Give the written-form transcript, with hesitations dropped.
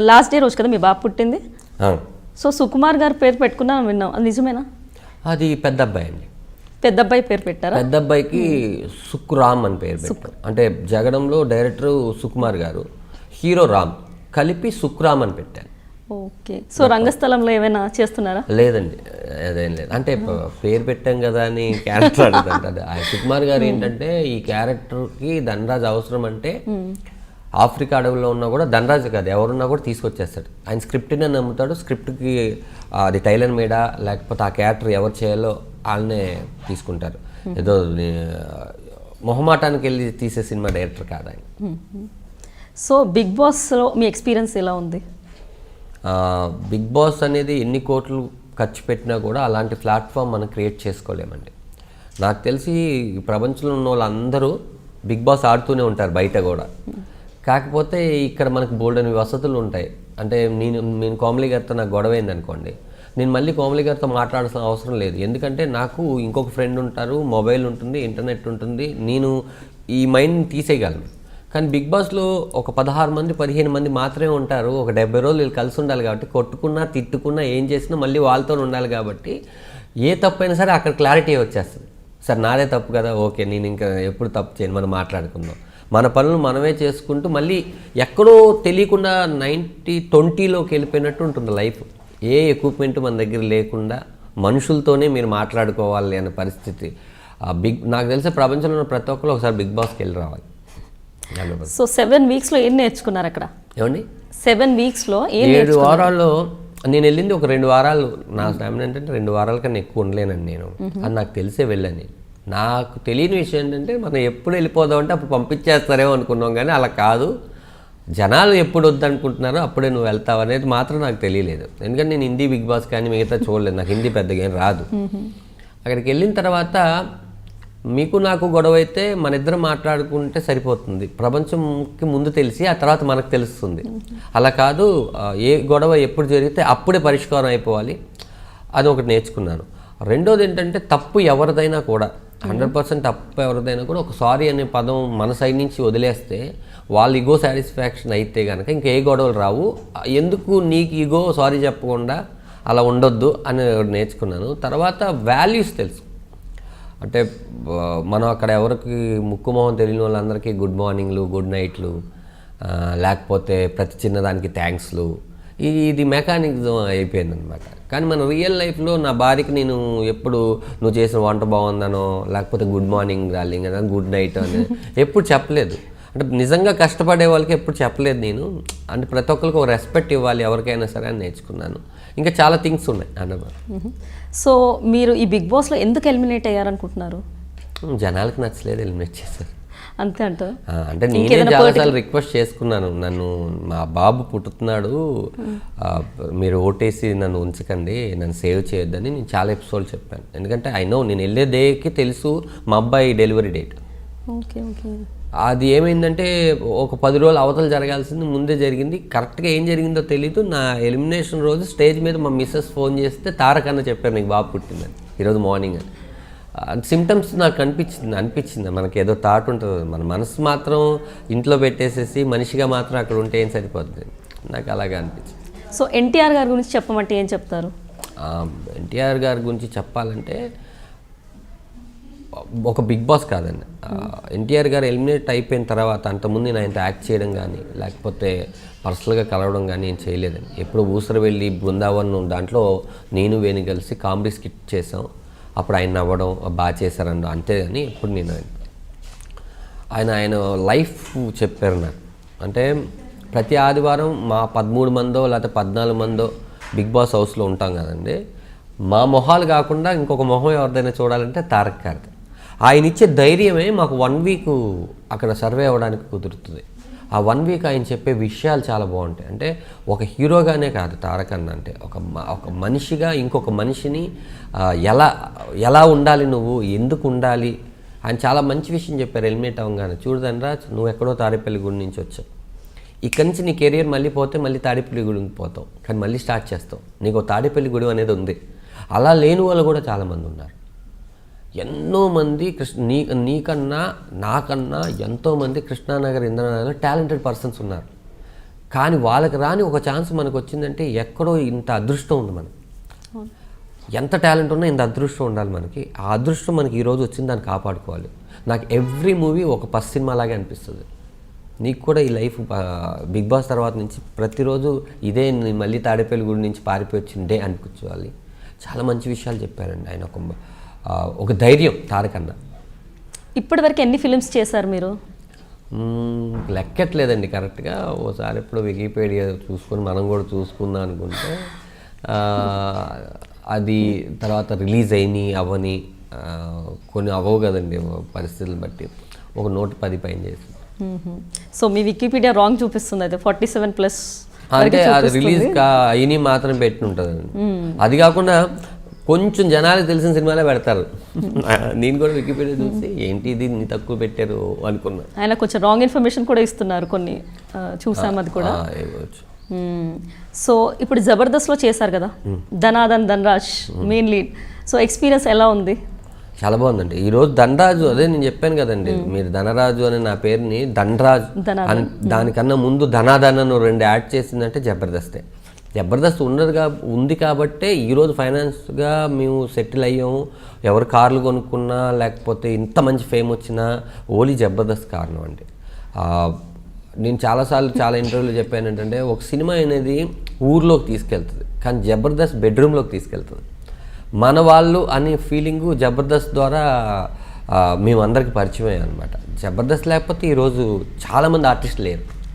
Last day రోజు కదా మీ బాబు పుట్టింది. అవును. సో సుకుమార్ గారి పేరు పెట్టుకున్నాను విన్నాం, అది నిజమేనా? అది పెద్ద అబ్బాయి అండి. పెద్ద అబ్బాయి పేరు పెట్టారా? పెద్ద అబ్బాయికి సుక్కురామ్ అని పేరు పెట్టారు. అంటే జగడంలో డైరెక్టర్ సుకుమార్ గారు, హీరో రామ్, కలిపి సుక్కురామ్ అని పెట్టాను. ఓకే. సో రంగస్థలంలో ఏమైనా చేస్తున్నారా? లేదండి, అదేం లేదు. అంటే పేరు పెట్టాం కదా అని క్యారెక్టర్ అడుగుతుంటారు. సుకుమార్ గారు ఏంటంటే ఈ క్యారెక్టర్కి ధనరాజ్ అవసరం అంటే ఆఫ్రికా అడవుల్లో ఉన్నా కూడా ధనరాజ్ కాదు ఎవరున్నా కూడా తీసుకొచ్చేస్తాడు. ఆయన స్క్రిప్ట్నే నమ్ముతాడు. స్క్రిప్ట్కి అది టైలర్ మేడా లేకపోతే ఆ క్యారెక్టర్ ఎవరు చేయాలో వాళ్ళనే తీసుకుంటారు. ఏదో మొహమాటానికి వెళ్ళి తీసే సినిమా డైరెక్టర్ కాదు ఆయన. సో బిగ్ బాస్లో మీ ఎక్స్పీరియన్స్ ఎలా ఉంది? బిగ్ బాస్ అనేది ఎన్ని కోట్లు ఖర్చు పెట్టినా కూడా అలాంటి ప్లాట్ఫామ్ మనం క్రియేట్ చేసుకోలేమండి. నాకు తెలిసి ప్రపంచంలో ఉన్న వాళ్ళందరూ బిగ్ బాస్ ఆడుతూనే ఉంటారు బయట కూడా. కాకపోతే ఇక్కడ మనకు బోల్డని వసతులు ఉంటాయి. అంటే నేను కోమలి గారితో నాకు గొడవ అయింది అనుకోండి, నేను మళ్ళీ కోమలి గారితో మాట్లాడాల్సిన అవసరం లేదు. ఎందుకంటే నాకు ఇంకొక ఫ్రెండ్ ఉంటారు, మొబైల్ ఉంటుంది, ఇంటర్నెట్ ఉంటుంది, నేను ఈ మైండ్ని తీసేయగలను. కానీ బిగ్ బాస్లో ఒక 16 మంది 15 మంది మాత్రమే ఉంటారు. ఒక 70 రోజులు వీళ్ళు కలిసి ఉండాలి కాబట్టి కొట్టుకున్నా తిట్టుకున్నా ఏం చేసినా మళ్ళీ వాళ్ళతో ఉండాలి కాబట్టి ఏ తప్పైనా సరే అక్కడ క్లారిటీ వచ్చేస్తుంది. సార్ నాదే తప్పు కదా, ఓకే నేను ఇంకా ఎప్పుడు తప్పు చేయను, మనం మాట్లాడుకుందాం, మన పనులు మనమే చేసుకుంటూ మళ్ళీ ఎక్కడో తెలియకుండా 90-20లోకి వెళ్ళిపోయినట్టు ఉంటుంది లైఫ్. ఏ ఎక్విప్మెంట్ మన దగ్గర లేకుండా మనుషులతోనే మీరు మాట్లాడుకోవాలి అనే పరిస్థితి. నాకు తెలిసే ప్రపంచంలో ఉన్న ప్రతి ఒక్కరు ఒకసారి బిగ్ బాస్కి వెళ్ళి రావాలి. సో 7 వీక్స్లో ఏం నేర్చుకున్నారు అక్కడ? ఏమండి 7 వీక్స్లో 7 వారాల్లో నేను వెళ్ళింది ఒక 2 వారాలు. నా స్టామినా ఏంటంటే 2 వారాల కన్నా ఎక్కువ ఉండలేనండి నేను. అది నాకు తెలిసే వెళ్ళాను. నాకు తెలియని విషయం ఏంటంటే మనం ఎప్పుడు వెళ్ళిపోదాం అంటే అప్పుడు పంపించేస్తారేమో అనుకున్నాం, కానీ అలా కాదు. జనాలు ఎప్పుడు వద్దనుకుంటున్నారో అప్పుడే నువ్వు వెళ్తావు అనేది మాత్రం నాకు తెలియలేదు. ఎందుకంటే నేను హిందీ బిగ్ బాస్ కానీ మిగతా చూడలేదు, నాకు హిందీ పెద్దగా ఏం రాదు. అక్కడికి వెళ్ళిన తర్వాత మీకు నాకు గొడవ అయితే మన ఇద్దరం మాట్లాడుకుంటే సరిపోతుంది. ప్రపంచంకి ముందు తెలిసి ఆ తర్వాత మనకు తెలుస్తుంది. అలా కాదు, ఏ గొడవ ఎప్పుడు జరిగితే అప్పుడే పరిష్కారం అయిపోవాలి. అది ఒకటి నేర్చుకున్నాను. రెండోది ఏంటంటే తప్పు ఎవరిదైనా కూడా 100% తప్పు ఎవరిదైనా కూడా ఒక సారీ అనే పదం మన సైడ్ నుంచి వదిలేస్తే వాళ్ళ ఈగో సాటిస్ఫాక్షన్ అయితే కనుక ఇంకా ఏ గొడవలు రావు. ఎందుకు నీకు ఈగో సారీ చెప్పకుండా అలా ఉండొద్దు అని నేర్చుకున్నాను. తర్వాత వాల్యూస్ తెలుసు. అంటే మనం అక్కడ ఎవరికి ముక్కు మొహం తెలియని వాళ్ళందరికీ గుడ్ మార్నింగ్లు, గుడ్ నైట్లు, లేకపోతే ప్రతి చిన్నదానికి థ్యాంక్స్లు, ఇది మెకానిజం అయిపోయింది అనమాట. కానీ మన రియల్ లైఫ్లో నా భార్యకి నేను ఎప్పుడు నువ్వు చేసిన వంట బాగుందనో లేకపోతే గుడ్ మార్నింగ్ డార్లింగ్ అని, గుడ్ నైట్ అని ఎప్పుడు చెప్పలేదు. అంటే నిజంగా కష్టపడే వాళ్ళకి ఎప్పుడు చెప్పలేదు నేను. అంటే ప్రతి ఒక్కరికి ఒక రెస్పెక్ట్ ఇవ్వాలి ఎవరికైనా సరే అని నేర్చుకున్నాను. ఇంకా చాలా థింగ్స్ ఉన్నాయి అన్నమాట. సో మీరు ఈ బిగ్ బాస్లో ఎందుకు ఎలిమినేట్ అయ్యారనుకుంటున్నారు? జనాలకు నచ్చలేదు, ఎలిమినేట్ చేశారు అంతే అంట. అంటే నేనే చాలాసార్లు రిక్వెస్ట్ చేసుకున్నాను, నన్ను మా బాబు పుట్టుతున్నాడు, మీరు ఓటేసి నన్ను ఉంచకండి, నన్ను సేవ్ చేయొద్దని నేను చాలా ఎపిసోడ్లు చెప్పాను. ఎందుకంటే ఐ నో నేను వెళ్ళే డేకి తెలుసు మా అబ్బాయి డెలివరీ డేట్. Okay okay. అది ఏమైందంటే ఒక 10 రోజులు అవతల జరగాల్సింది ముందే జరిగింది. కరెక్ట్గా ఏం జరిగిందో తెలీదు. నా ఎలిమినేషన్ రోజు స్టేజ్ మీద మా మిస్సెస్ ఫోన్ చేస్తే తారకన్న చెప్పారు నీకు బాబు పుట్టిందని ఈరోజు మార్నింగ్ అని. సిమ్టమ్స్ నాకు అనిపించింది మనకి ఏదో థాట్ ఉంటుంది, మన మనసు మాత్రం ఇంట్లో పెట్టేసేసి మనిషిగా మాత్రం అక్కడ ఉంటే ఏం సరిపోతుంది, నాకు అలాగే అనిపించింది. సో ఎన్టీఆర్ గారి గురించి చెప్పమంటే ఏం చెప్తారు? ఎన్టీఆర్ గారి గురించి చెప్పాలంటే ఒక బిగ్ బాస్ కాదండి, ఎన్టీఆర్ గారు ఎలిమినేట్ అయిపోయిన తర్వాత అంతకుముందు నేను ఆయనతో యాక్ట్ చేయడం కానీ లేకపోతే పర్సనల్గా కలవడం కానీ ఏం చేయలేదండి. ఎప్పుడు ఊసర వెళ్ళి బృందావన్ దాంట్లో నేను వేణు కలిసి కామెడీ స్కిట్ చేసాం. అప్పుడు ఆయన నవ్వడం బాగా చేశారన్న అంతే. కానీ ఎప్పుడు నేను ఆయన లైఫ్ చెప్పారు నాకు. అంటే ప్రతి ఆదివారం మా 13 మందో లేకపోతే 14 మందో బిగ్ బాస్ హౌస్లో ఉంటాం కదండి, మా మొహాలు కాకుండా ఇంకొక మొహం ఎవరిదైనా చూడాలంటే తారక్ గారిది. ఆయన ఇచ్చే ధైర్యమే మాకు 1 వీక్ అక్కడ సర్వే అవ్వడానికి కుదురుతుంది. ఆ 1 వీక్ ఆయన చెప్పే విషయాలు చాలా బాగుంటాయి. అంటే ఒక హీరోగానే కాదు తారక్ అన్న అంటే ఒక మనిషిగా ఇంకొక మనిషిని ఎలా ఉండాలి, నువ్వు ఎందుకు ఉండాలి, ఆయన చాలా మంచి విషయం చెప్పారు. ఎలిమినేట్ అవ్వగానే చూడదండ్రా నువ్వు ఎక్కడో తాడేపల్లి గుడి నుంచి వచ్చావు, ఇక్కడి నుంచి నీ కెరియర్ మళ్ళీ పోతే మళ్ళీ తాడేపల్లి గుడికి పోతావు, కానీ మళ్ళీ స్టార్ట్ చేస్తావు, నీకు తాడేపల్లి గుడి అనేది ఉంది. అలా లేని వాళ్ళు కూడా చాలామంది ఉన్నారు. ఎంతోమంది నీకన్నా నాకన్నా ఎంతోమంది కృష్ణానగర్ ఇంద్రనగర్లో టాలెంటెడ్ పర్సన్స్ ఉన్నారు. కానీ వాళ్ళకి రాని ఒక ఛాన్స్ మనకు వచ్చిందంటే ఎక్కడో ఇంత అదృష్టం ఉంది మనకి. ఎంత టాలెంట్ ఉన్నా ఇంత అదృష్టం ఉండాలి మనకి. ఆ అదృష్టం మనకి ఈరోజు వచ్చింది, దాన్ని కాపాడుకోవాలి. నాకు ఎవ్రీ మూవీ ఒక ఫస్ట్ సినిమా లాగే అనిపిస్తుంది. నీకు కూడా ఈ లైఫ్ బిగ్ బాస్ తర్వాత నుంచి ప్రతిరోజు ఇదే మళ్ళీ తాడేపల్లి గుడి నుంచి పారిపోయి వచ్చిండే అనిపించాలి. చాలా మంచి విషయాలు చెప్పారండి ఆయన. ఒక ధైర్యం తారకన్న. ఇప్పటి వరకు ఎన్ని ఫిలిమ్స్ చేశారు మీరు? లెక్కట్లేదండి కరెక్ట్గా. ఓసారి ఎప్పుడు వికీపీడియా చూసుకొని మనం కూడా చూసుకుందాం అనుకుంటే అది తర్వాత రిలీజ్ అయినాయి అవని కొన్ని అవ్వవు కదండి పరిస్థితులను బట్టి. ఒక 110 పైన చేసి. సో మీ వికీపీడియా రాంగ్ చూపిస్తుంది అయితే 47+ అంటే అది రిలీజ్ అయినవి మాత్రం పెట్టి ఉంటుందండి. అది కాకుండా కొంచెం జనాలకు తెలిసిన సినిమాలే పెడతారు. నేను కూడా వికీపీడియా చూసి ఏంటి ఇది ఇన్ని తక్కువ పెట్టారు అనుకున్నా. ఆయన కొంచెం రాంగ్ ఇన్ఫర్మేషన్ కూడా ఇస్తున్నారు కొన్ని, చూసాం అది కూడా. సో ఇప్పుడు జబర్దస్త్లో చేశారు కదా, Dhanadhan Dhanraj main lead. So experience ఎలా ఉంది? చాలా బాగుందండి. ఈరోజు ధనరాజు, అదే నేను చెప్పాను కదండి, మీరు ధనరాజు అనే నా పేరుని ధనరాజు అని దానికన్నా ముందు ధనాధన్ 2 యాడ్ చేసిందంటే జబర్దస్తే. జబర్దస్త్ ఉంది కాబట్టే ఈరోజు ఫైనాన్స్గా మేము సెటిల్ అయ్యాము. ఎవరు కార్లు కొనుక్కున్నా లేకపోతే ఇంత మంచి ఫేమ్ వచ్చినా ఓన్లీ జబర్దస్త్ కారణం అండి. నేను చాలాసార్లు చాలా ఇంటర్వ్యూలో చెప్పాను ఏంటంటే, ఒక సినిమా అనేది ఊర్లోకి తీసుకెళ్తుంది, కానీ జబర్దస్త్ బెడ్రూమ్లోకి తీసుకెళ్తుంది. మన వాళ్ళు అనే ఫీలింగు జబర్దస్త్ ద్వారా మేమందరికి పరిచయం అయ్యాం అనమాట. జబర్దస్త్ లేకపోతే ఈరోజు చాలామంది ఆర్టిస్టులు లేరు.